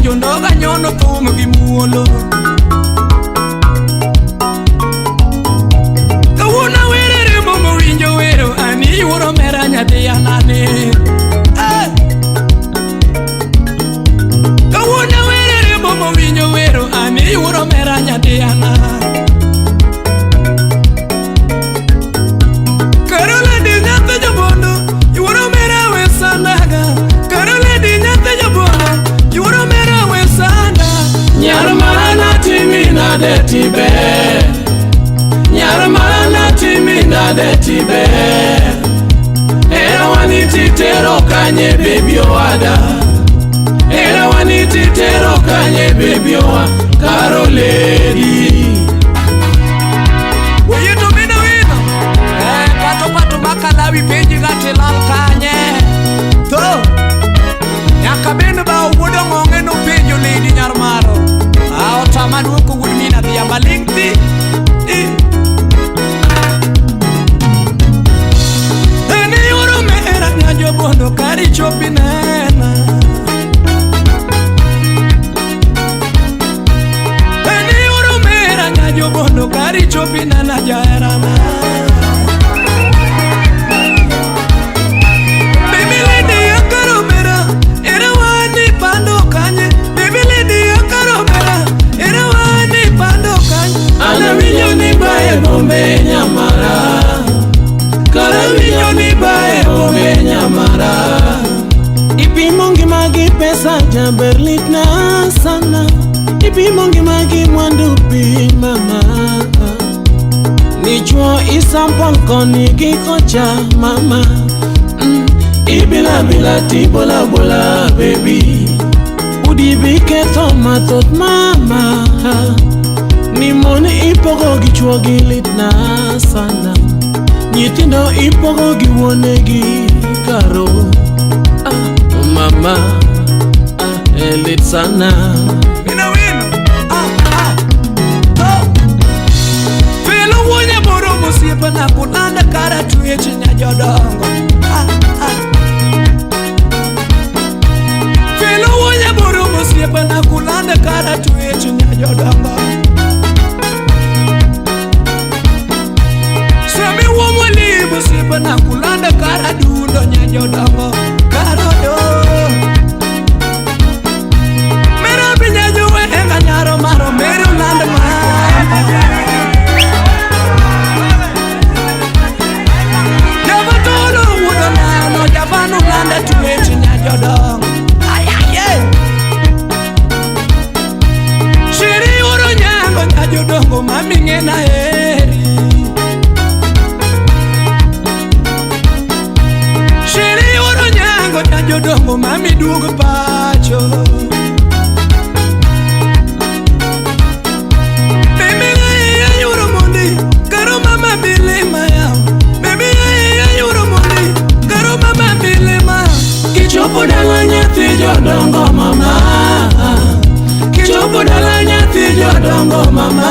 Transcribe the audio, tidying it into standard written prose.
jondo ganyono thum gi muolo. Kawuono werere momo winjo wero ani yuoro mera nyathi anane. Kawuono werere momo winjo wero ani yuoro mera nyathi anane. De tibe nyar mana timina de tibe era waniti tero kanye baby owada era waniti tero kanye baby owa karo lady oye to mina wino pato makalawi peji gatilal kanye to yakabene ba wudo ngonge no pejo lady nyar maro ao tamadu ko wudmina biya malingti ene yoro mera nyajo bondo kari chopinena ene yoro mera nyajo bondo kari chopinena jaerana baby lady yakaro mera era wani pando kanye baby lady yakaro mera era wani pando kanye ana minyoni bae bombe nyamara kara minyoni bae bombe nyamara ipi mongi magi pesa jamberlit na sana ipi mongi magi mwandu pi mama nichwo isampon ni gikocha mama ibila bila tibola bola baby udibi keto matot mama ni moni ipogo gichwo gilit na sana nyitindo ipogo giwone gi karo mama elit sana ina wino felo wonya boro musiepa na kunanda kara tuyechi nya jodongo felo wonya boro musiepa na kunanda kara tuyechi nya jodongo sami womo libo siepa na kunanda kara dundo nya jodongo karo do mera binya juwe henga nyaro maro meru land ma jabatolo wudo nano jabanu landa tuwechi nya jodongo ayaye shiri uro nyango nya jodongo mami ngena heri shiri uro nyango nya jodongo mami duogo pacho baby ya yuro mundi karo mama bilima ya baby ya yuro mundi karo mama bilima kichopo dala nyathi jodongo mama kichopo dala nyathi jodongo mama